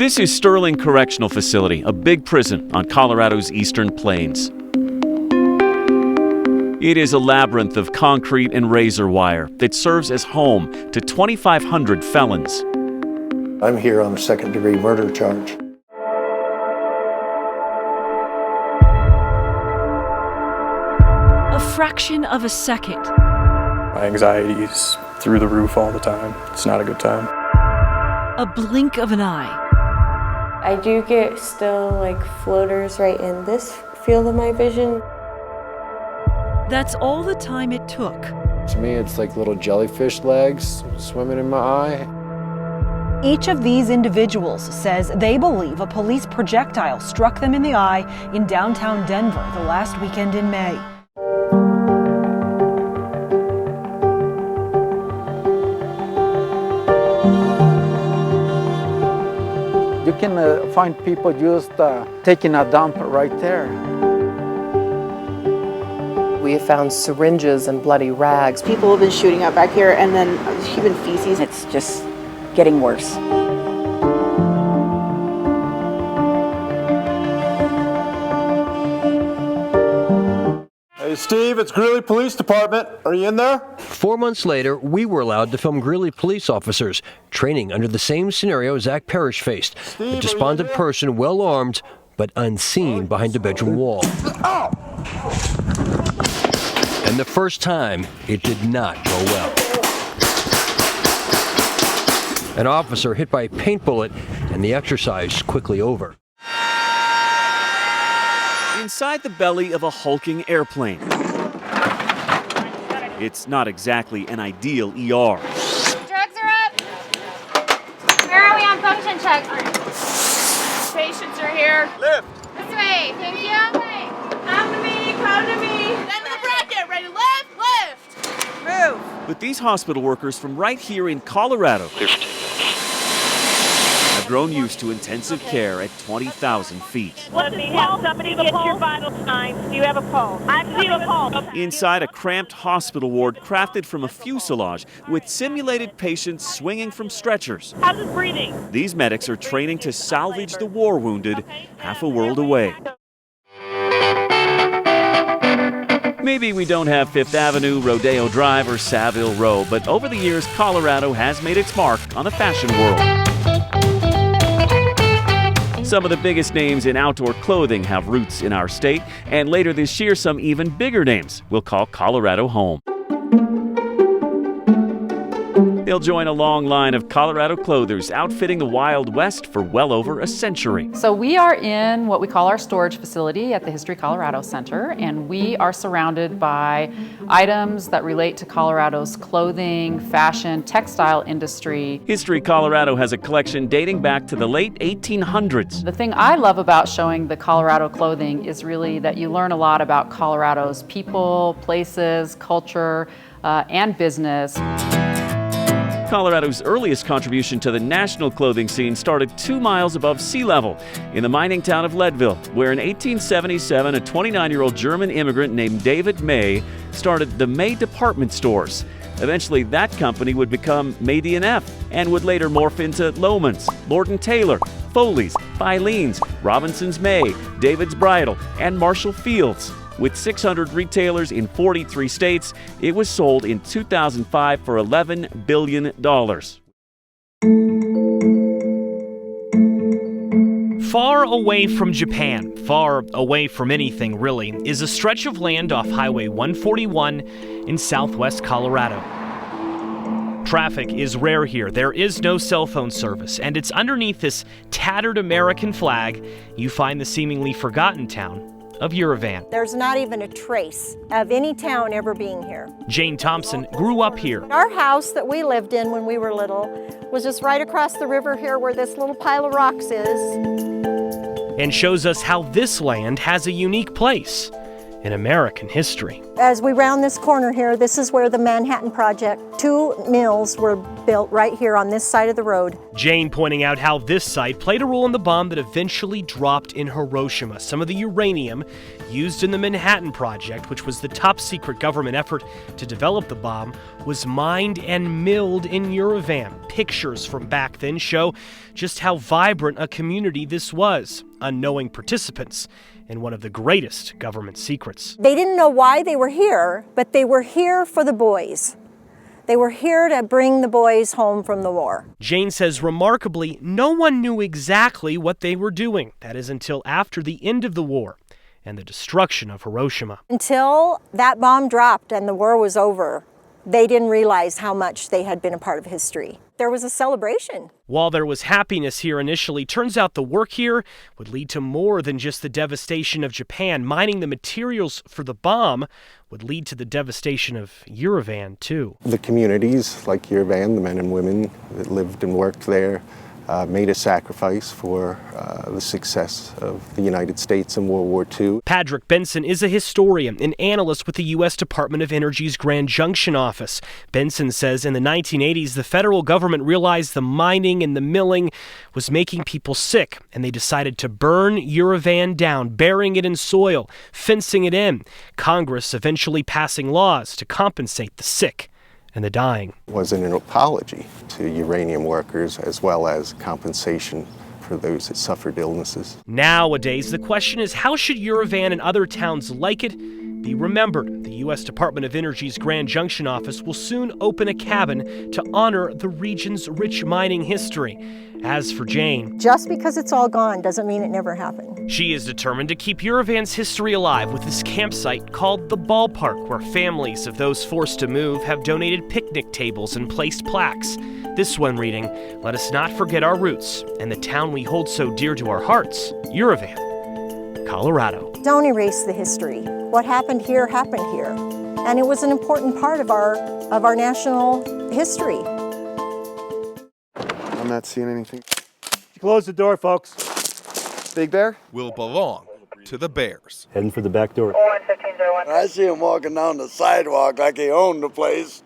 This is Sterling Correctional Facility, a big prison on Colorado's eastern plains. It is a labyrinth of concrete and razor wire that serves as home to 2,500 felons. I'm here on a second-degree murder charge. A fraction of a second. My anxiety is through the roof all the time. It's not a good time. A blink of an eye. I do get still like floaters right in this field of my vision. That's all the time it took. To me, it's like little jellyfish legs swimming in my eye. Each of these individuals says they believe a police projectile struck them in the eye in downtown Denver the last weekend in May. You can find people just taking a dump right there. We have found syringes and bloody rags. People have been shooting up back here, and then human feces. It's just getting worse. Hey Steve, it's Greeley Police Department. Are you in there? 4 months later, we were allowed to film Greeley police officers training under the same scenario Zach Parrish faced. A despondent person well armed but unseen behind a bedroom wall. Oh! And the first time, it did not go well. An officer hit by a paint bullet, and the exercise quickly over. Inside the belly of a hulking airplane. It's not exactly an ideal ER. Drugs are up. Where are we on function check? Patients are here. Lift. This way. Thank you. Come to me. Come to me. Bend the bracket. Ready? Lift. Move. But these hospital workers from right here in Colorado have grown used to intensive care at 20,000 feet. Let me have somebody get your vital signs. Do you have a pulse? I see a pulse. Inside a cramped hospital ward crafted from a fuselage with simulated patients swinging from stretchers. How's his breathing? These medics are training to salvage the war wounded half a world away. Maybe we don't have Fifth Avenue, Rodeo Drive, or Saville Row, but over the years, Colorado has made its mark on the fashion world. Some of the biggest names in outdoor clothing have roots in our state, and later this year, some even bigger names will call Colorado home. They'll join a long line of Colorado clothers outfitting the Wild West for well over a century. So we are in what we call our storage facility at the History Colorado Center, and we are surrounded by items that relate to Colorado's clothing, fashion, textile industry. History Colorado has a collection dating back to the late 1800s. The thing I love about showing the Colorado clothing is really that you learn a lot about Colorado's people, places, culture, and business. Colorado's earliest contribution to the national clothing scene started 2 miles above sea level in the mining town of Leadville, where in 1877 a 29-year-old German immigrant named David May started the May department stores. Eventually that company would become May D&F and would later morph into Lohman's, Lord & Taylor, Foley's, Filene's, Robinson's May, David's Bridal, and Marshall Field's. With 600 retailers in 43 states, it was sold in 2005 for $11 billion. Far away from Japan, far away from anything really, is a stretch of land off Highway 141 in southwest Colorado. Traffic is rare here. There is no cell phone service, and it's underneath this tattered American flag you find the seemingly forgotten town of Yerevan. There's not even a trace of any town ever being here. Jane Thompson grew up here. Our house that we lived in when we were little was just right across the river here where this little pile of rocks is. And shows us how this land has a unique place in American history. As we round this corner here, this is where the Manhattan Project, 2 mills were built right here on this side of the road. Jane pointing out how this site played a role in the bomb that eventually dropped in Hiroshima. Some of the uranium used in the Manhattan Project, which was the top secret government effort to develop the bomb, was mined and milled in Yerevan. Pictures from back then show just how vibrant a community this was. Unknowing participants in one of the greatest government secrets. They didn't know why they were here, but they were here for the boys. They were here to bring the boys home from the war. Jane says, remarkably, no one knew exactly what they were doing. That is until after the end of the war and the destruction of Hiroshima. Until that bomb dropped and the war was over, they didn't realize how much they had been a part of history. There was a celebration. While there was happiness here initially, turns out the work here would lead to more than just the devastation of Japan. Mining the materials for the bomb would lead to the devastation of Yerevan, too. The communities like Yerevan, the men and women that lived and worked there, made a sacrifice for the success of the United States in World War II. Patrick Benson is a historian and analyst with the U.S. Department of Energy's Grand Junction office. Benson says in the 1980s, the federal government realized the mining and the milling was making people sick, and they decided to burn Yerevan down, burying it in soil, fencing it in. Congress eventually passing laws to compensate the sick and the dying. Wasn't an apology to uranium workers as well as compensation for those that suffered illnesses. Nowadays, the question is, how should Yerevan and other towns like it be remembered? The U.S. Department of Energy's Grand Junction office will soon open a cabin to honor the region's rich mining history. As for Jane, just because it's all gone doesn't mean it never happened. She is determined to keep Yerevan's history alive with this campsite called the Ballpark, where families of those forced to move have donated picnic tables and placed plaques. This one reading, "Let us not forget our roots and the town we hold so dear to our hearts, Yerevan, Colorado." Don't erase the history. What happened here, and it was an important part of our national history. I'm not seeing anything. Close the door, folks. Big Bear? Will belong to the Bears. Heading for the back door. I see him walking down the sidewalk like he owned the place.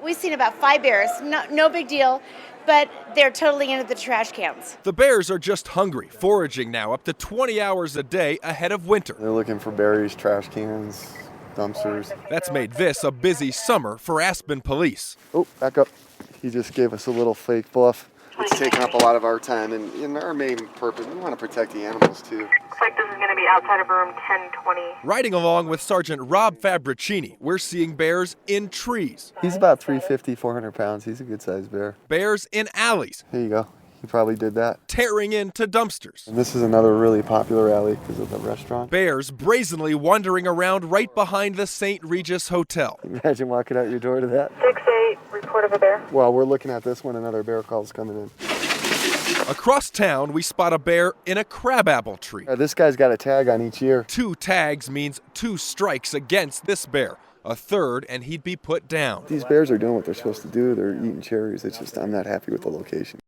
We've seen about 5 bears. No big deal, but they're totally into the trash cans. The bears are just hungry, foraging now up to 20 hours a day ahead of winter. They're looking for berries, trash cans, dumpsters. That's made this a busy summer for Aspen police. Oh, back up. He just gave us a little fake bluff. It's taking up a lot of our time, and our main purpose, we want to protect the animals too. Looks like this is going to be outside of room 1020. Riding along with Sergeant Rob Fabricini, we're seeing bears in trees. He's about 350, 400 pounds. He's a good-sized bear. Bears in alleys. Here you go. He probably did that. Tearing into dumpsters. And this is another really popular alley because of the restaurant. Bears brazenly wandering around right behind the St. Regis Hotel. Imagine walking out your door to that. 6-8, report of a bear. While we're looking at this one, another bear call's coming in. Across town, we spot a bear in a crabapple tree. This guy's got a tag on each ear. 2 tags means 2 strikes against this bear. A third, and he'd be put down. These bears are doing what they're supposed to do. They're eating cherries. It's just, I'm not happy with the location.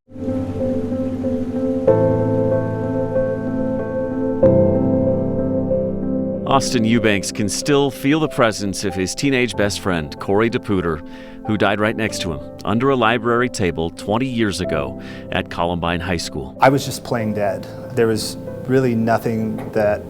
Austin Eubanks can still feel the presence of his teenage best friend, Corey DePuter, who died right next to him under a library table 20 years ago at Columbine High School. I was just playing dead. There was really nothing that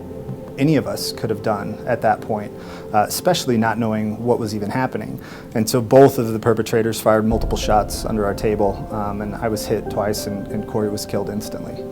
any of us could have done at that point, especially not knowing what was even happening. And so both of the perpetrators fired multiple shots under our table, and I was hit twice, and Corey was killed instantly.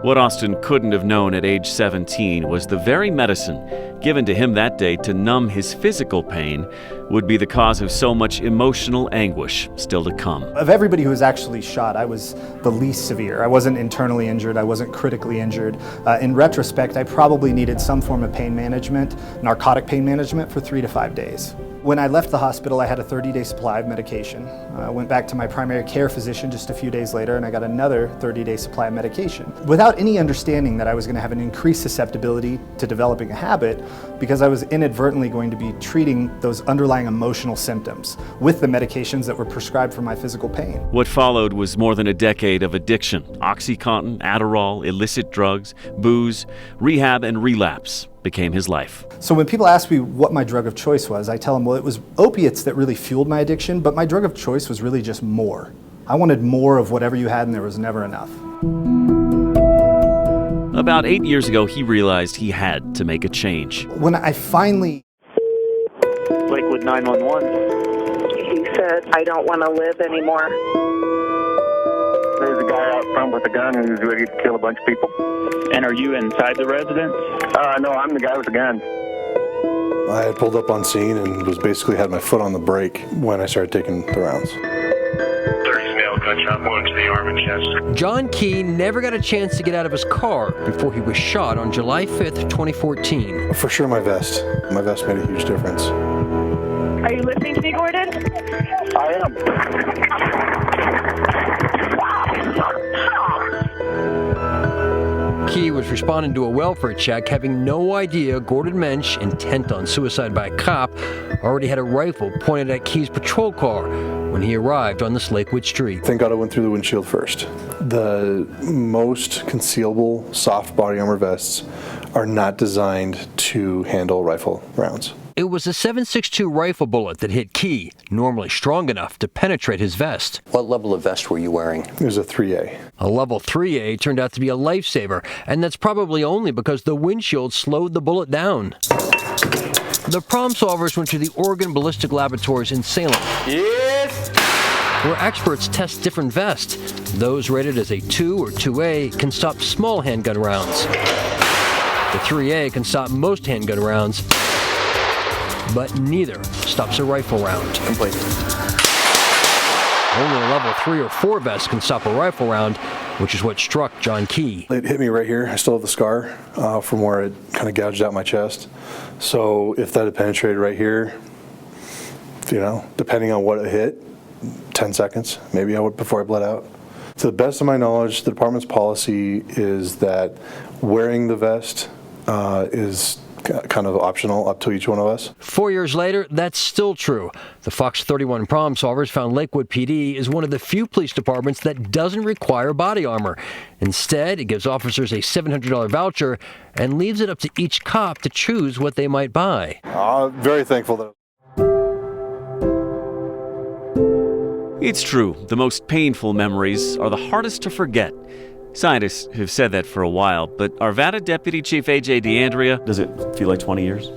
What Austin couldn't have known at age 17 was the very medicine given to him that day to numb his physical pain would be the cause of so much emotional anguish still to come. Of everybody who was actually shot, I was the least severe. I wasn't internally injured, I wasn't critically injured. In retrospect, I probably needed some form of pain management, narcotic pain management, for 3 to 5 days. When I left the hospital, I had a 30-day supply of medication. I went back to my primary care physician just a few days later, and I got another 30-day supply of medication. Without any understanding that I was going to have an increased susceptibility to developing a habit, because I was inadvertently going to be treating those underlying emotional symptoms with the medications that were prescribed for my physical pain. What followed was more than a decade of addiction: OxyContin, Adderall, illicit drugs, booze, rehab, and relapse. became his life. So when people ask me what my drug of choice was, I tell them, well, it was opiates that really fueled my addiction, but my drug of choice was really just more. I wanted more of whatever you had, and there was never enough. About 8 years ago, he realized he had to make a change. When I finally... Lakewood 911. He said, I don't want to live anymore. There's a guy out front with a gun who's ready to kill a bunch of people. And are you inside the residence? No, I'm the guy with the gun. I had pulled up on scene and was basically had my foot on the brake when I started taking the rounds. 30 male gunshot wound to the arm and chest. John Key never got a chance to get out of his car before he was shot on July 5th, 2014. For sure my vest. My vest made a huge difference. Are you listening to me, Gordon? I am. Key was responding to a welfare check, having no idea Gordon Mensch, intent on suicide by a cop, already had a rifle pointed at Key's patrol car when he arrived on this Lakewood street. Thank God I went through the windshield first. The most concealable soft body armor vests are not designed to handle rifle rounds. It was a .762 rifle bullet that hit Key, normally strong enough to penetrate his vest. What level of vest were you wearing? It was a 3A. A level 3A turned out to be a lifesaver, and that's probably only because the windshield slowed the bullet down. The problem solvers went to the Oregon Ballistic Laboratories in Salem, where experts test different vests. Those rated as a 2 or 2A can stop small handgun rounds. The 3A can stop most handgun rounds, but neither stops a rifle round. Complete. Only a level 3 or 4 vest can stop a rifle round, which is what struck John Key. It hit me right here. I still have the scar from where it kind of gouged out my chest. So if that had penetrated right here, you know, depending on what it hit, 10 seconds, maybe I would before I bled out. To the best of my knowledge, the department's policy is that wearing the vest is kind of optional up to each one of us. 4 years later, that's still true. The Fox 31 problem solvers found Lakewood PD is one of the few police departments that doesn't require body armor. Instead, it gives officers a $700 voucher and leaves it up to each cop to choose what they might buy. Very thankful that. It's true, the most painful memories are the hardest to forget. Scientists have said that for a while, but Arvada Deputy Chief A.J. DeAndrea, does it feel like 20 years?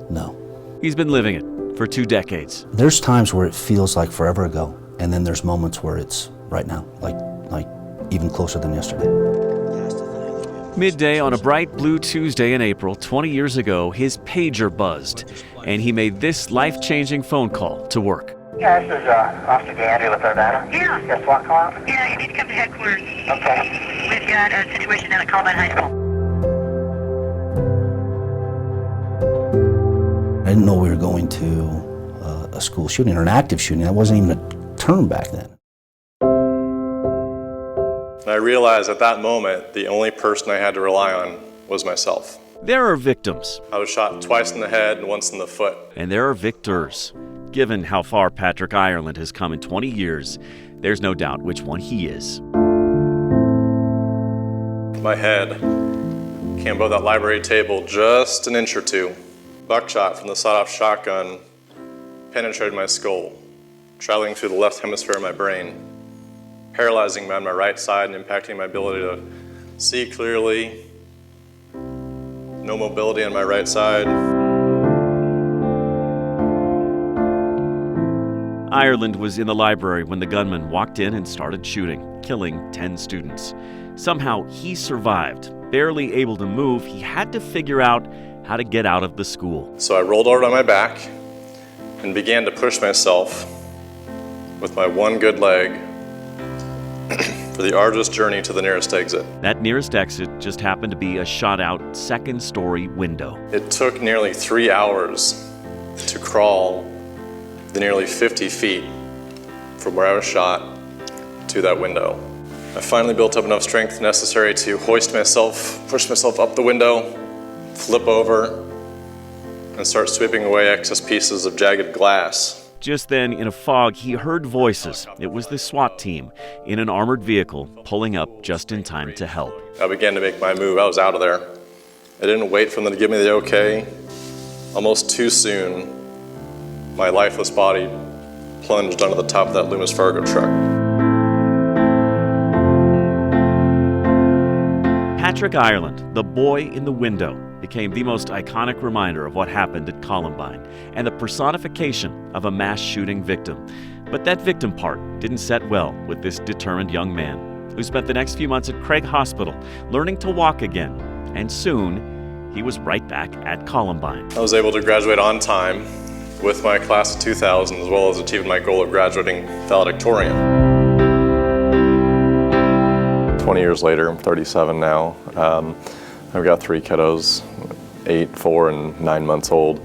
No. He's been living it for 2 decades. There's times where it feels like forever ago, and then there's moments where it's right now, like even closer than yesterday. Midday on a bright blue Tuesday in April 20 years ago, his pager buzzed, and he made this life-changing phone call to work. Yeah, this is Officer DeAndrea with Arvada. Yeah. Yes, SWAT call out? Yeah, you need to come to headquarters. Okay. We've got a situation down at Columbine High School. I didn't know we were going to a school shooting or an active shooting. That wasn't even a term back then. I realized at that moment the only person I had to rely on was myself. There are victims. I was shot twice in the head and once in the foot. And there are victors. Given how far Patrick Ireland has come in 20 years, there's no doubt which one he is. My head came above that library table just an inch or two. Buckshot from the sawed-off shotgun penetrated my skull, traveling through the left hemisphere of my brain, paralyzing me on my right side and impacting my ability to see clearly. No mobility on my right side. Ireland was in the library when the gunman walked in and started shooting, killing 10 students. Somehow he survived. Barely able to move, he had to figure out how to get out of the school. So I rolled over on my back and began to push myself with my one good leg for the arduous journey to the nearest exit. That nearest exit just happened to be a shot-out second-story window. It took nearly 3 hours to crawl the nearly 50 feet from where I was shot to that window. I finally built up enough strength necessary to hoist myself, push myself up the window, flip over, and start sweeping away excess pieces of jagged glass. Just then, in a fog, he heard voices. It was the SWAT team in an armored vehicle pulling up just in time to help. I began to make my move. I was out of there. I didn't wait for them to give me the okay. Almost too soon, my lifeless body plunged onto the top of that Loomis Fargo truck. Patrick Ireland, the boy in the window, became the most iconic reminder of what happened at Columbine and the personification of a mass shooting victim. But that victim part didn't set well with this determined young man who spent the next few months at Craig Hospital learning to walk again. And soon, he was right back at Columbine. I was able to graduate on time with my class of 2000, as well as achieving my goal of graduating valedictorian. 20 years later, I'm 37 now. I've got 3 kiddos, 8, 4, and 9 months old.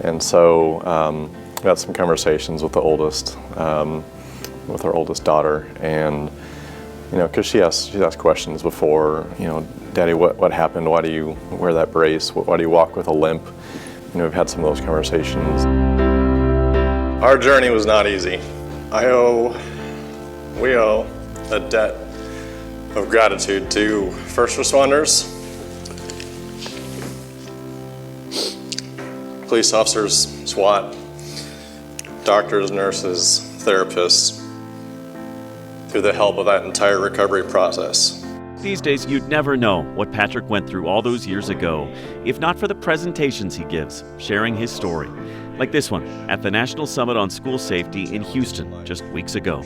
And so I had some conversations with the oldest, with our oldest daughter. And, you know, because she asked questions before, you know, Daddy, what happened? Why do you wear that brace? Why do you walk with a limp? You know, we've had some of those conversations. Our journey was not easy. We owe a debt of gratitude to first responders, police officers, SWAT, doctors, nurses, therapists, through the help of that entire recovery process. These days, you'd never know what Patrick went through all those years ago, if not for the presentations he gives, sharing his story. Like this one at the National Summit on School Safety in Houston just weeks ago,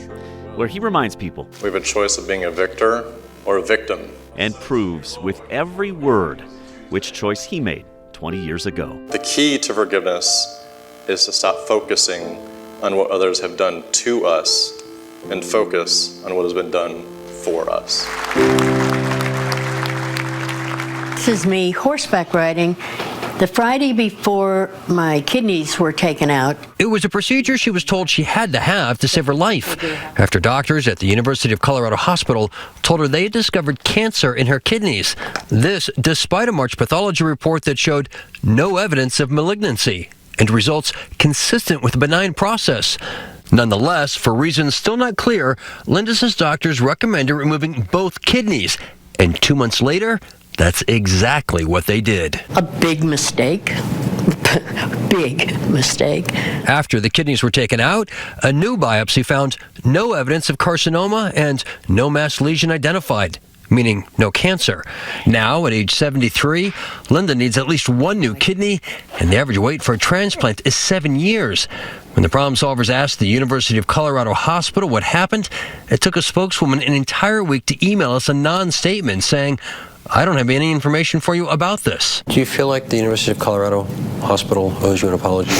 where he reminds people we have a choice of being a victor or a victim. And proves with every word which choice he made 20 years ago. The key to forgiveness is to stop focusing on what others have done to us and focus on what has been done for us. This is me horseback riding the Friday before my kidneys were taken out. It was a procedure she was told she had to have to save her life after doctors at the University of Colorado Hospital told her they had discovered cancer in her kidneys. This despite a March pathology report that showed no evidence of malignancy and results consistent with a benign process. Nonetheless, for reasons still not clear, Linda says doctors recommended removing both kidneys. And 2 months later, that's exactly what they did. A big mistake. Big mistake. After the kidneys were taken out, a new biopsy found no evidence of carcinoma and no mass lesion identified, meaning no cancer. Now, at age 73, Linda needs at least 1 new kidney, and the average wait for a transplant is 7 years. When the problem solvers asked the University of Colorado Hospital what happened, it took a spokeswoman an entire week to email us a non-statement saying, I don't have any information for you about this. Do you feel like the University of Colorado Hospital owes you an apology?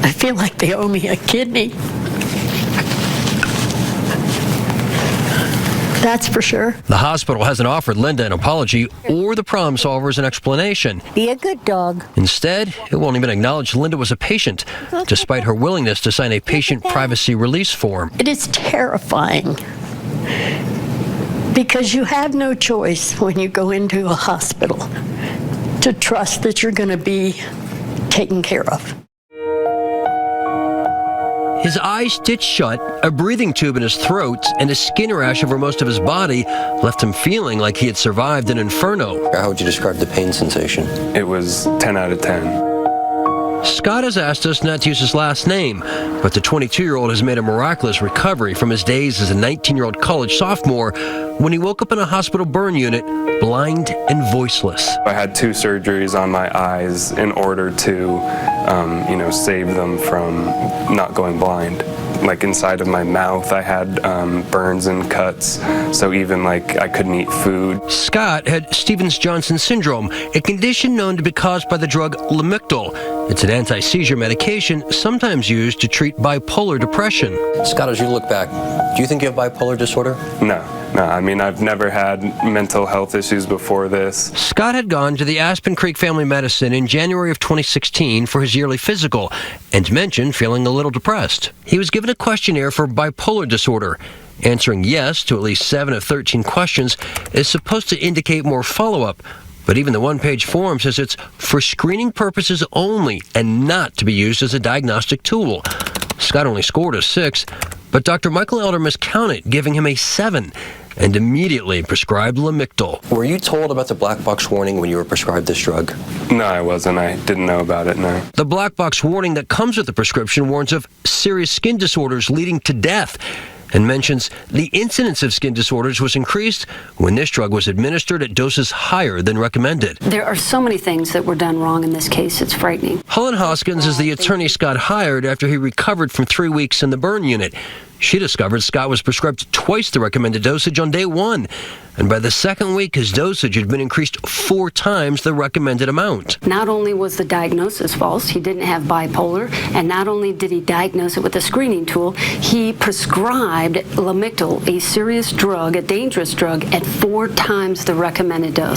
I feel like they owe me a kidney. That's for sure. The hospital hasn't offered Linda an apology or the problem solvers an explanation. Be a good dog. Instead, it won't even acknowledge Linda was a patient, despite her willingness to sign a patient privacy release form. It is terrifying because you have no choice when you go into a hospital to trust that you're going to be taken care of. His eyes stitched shut, a breathing tube in his throat, and a skin rash over most of his body left him feeling like he had survived an inferno. How would you describe the pain sensation? It was 10 out of 10. Scott has asked us not to use his last name, but the 22-year-old has made a miraculous recovery from his days as a 19-year-old college sophomore when he woke up in a hospital burn unit, blind and voiceless. I had 2 surgeries on my eyes in order to, save them from not going blind. Like inside of my mouth, I had burns and cuts, so even I couldn't eat food. Scott had Stevens-Johnson syndrome, a condition known to be caused by the drug Lamictal. It's an anti-seizure medication sometimes used to treat bipolar depression. Scott, as you look back, do you think you have bipolar disorder? No. I mean, I've never had mental health issues before this. Scott had gone to the Aspen Creek Family Medicine in January of 2016 for his yearly physical and mentioned feeling a little depressed. He was given a questionnaire for bipolar disorder. Answering yes to at least 7 of 13 questions is supposed to indicate more follow-up, but even the one-page form says it's for screening purposes only and not to be used as a diagnostic tool. Scott only scored a 6, but Dr. Michael Elder miscounted, giving him a 7. and immediately prescribed Lamictal. Were you told about the black box warning when you were prescribed this drug? No, I wasn't. I didn't know about it, no. The black box warning that comes with the prescription warns of serious skin disorders leading to death, and mentions the incidence of skin disorders was increased when this drug was administered at doses higher than recommended. There are so many things that were done wrong in this case, it's frightening. Helen Hoskins is the attorney Scott hired after he recovered from 3 weeks in the burn unit. She discovered Scott was prescribed twice the recommended dosage on day 1, and by the 2nd week, his dosage had been increased 4 times the recommended amount. Not only was the diagnosis false, he didn't have bipolar, and not only did he diagnose it with a screening tool, he prescribed Lamictal, a serious drug, a dangerous drug, at 4 times the recommended dose.